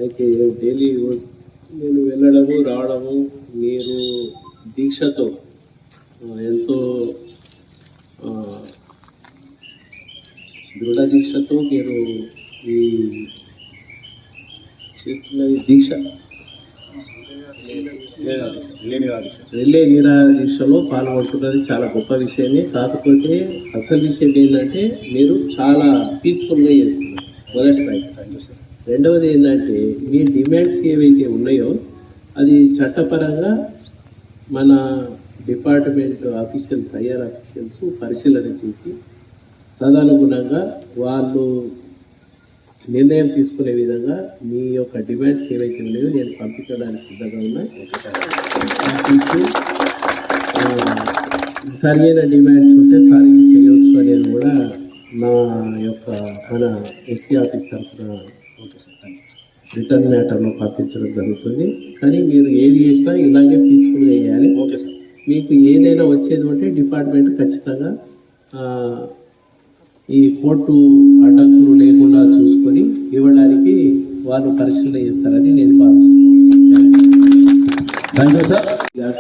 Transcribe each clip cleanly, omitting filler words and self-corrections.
అయితే డైలీ నేను వెళ్ళడము రావడము మీరు దీక్షతో ఎంతో దృఢ దీక్షతో మీరు ఈ చేస్తున్నది దీక్ష రిలే నిరాహార దీక్షలో పాల్గొంటున్నది చాలా గొప్ప విషయమే. కాకపోతే అసలు విషయం ఏంటంటే మీరు చాలా పీస్ఫుల్గా చేస్తున్నారు. మొదటి పాయింట్. రెండవది ఏంటంటే మీ డిమాండ్స్ ఏవైతే ఉన్నాయో అది చట్టపరంగా మన డిపార్ట్మెంట్ ఆఫీషియల్స్ ఐఆర్ ఆఫీషియల్స్ పరిశీలన చేసి తదనుగుణంగా వాళ్ళు నిర్ణయం తీసుకునే విధంగా మీ యొక్క డిమాండ్స్ ఏవైతే ఉన్నాయో నేను పంపించడానికి సిద్ధంగా ఉన్నా. సరైన డిమాండ్స్ ఉంటే సారికి చేయవచ్చు అనేది కూడా నా యొక్క మన ఎస్సీ ఆఫీస్ తరఫున రిటర్న్ మ్యాటర్లో పంపించడం జరుగుతుంది. కానీ మీరు ఏది చేసినా ఇలాగే పీస్ఫుల్గా చేయాలి. Okay sir. మీకు ఏదైనా వచ్చేది ఉంటే డిపార్ట్మెంట్ ఖచ్చితంగా ఈ కోర్టు అడ్డంకులు లేకుండా చూసుకొని ఇవ్వడానికి వాళ్ళు పరిశీలన చేస్తారని నేను భావిస్తున్నాను.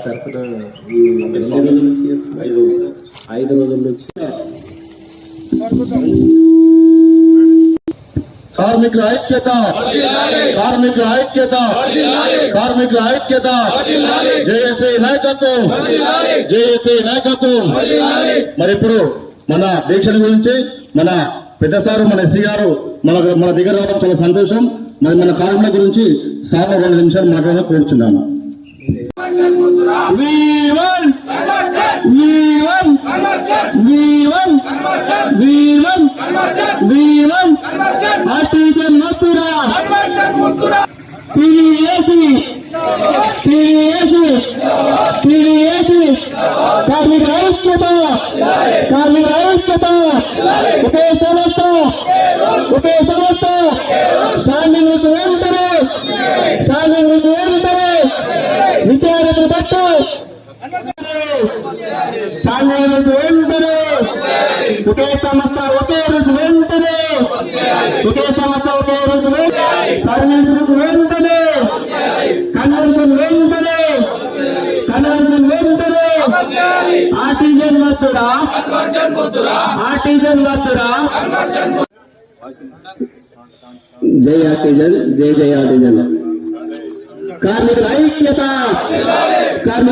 తరఫున ఈ 2 రోజుల నుంచి 5 రోజుల నుంచి కార్మికుల ఐక్యత, కార్మికుల ఐక్యత, కార్మికుల ఐక్యత, జేఏసీ నాయకత్వం, జేఏసీ నాయకత్వం. మరి ఇప్పుడు మన దీక్షల గురించి మన పెద్ద సారు మన ఎస్సీ గారు మన దగ్గర రావడం చాలా సంతోషం. మరి మన కార్మికుల గురించి సార్ 2 నిమిషాలు మాట్లాడాలని కోరుచున్నాను. ఆర్టిజన్ మథురా కార్మిక ఐక్యత, కార్మిక ఐక్యత, ఒకే సంస్థ, ఒకే సంస్థ. స్టాండింగ్ వెంటనే, స్టాండింగ్ వెంటనే విద్యార్థులు పట్టు, స్టాండింగ్ వెంటనే ఒకే సంస్థ, ఒకే రోజు వెంటనే, ఒకే సంస్థ, ఒకే రోజు సర్వీసులకు వెంటనే, కన్వర్షన్ వెంటనే, కన్వర్షన్ వెంటనే. Artisan Mathura, artisan Mathura. జై ఆర్టిజన్, జై జై ఆర్టిజన్. కార్మికుల ఐక్యత, కార్మిక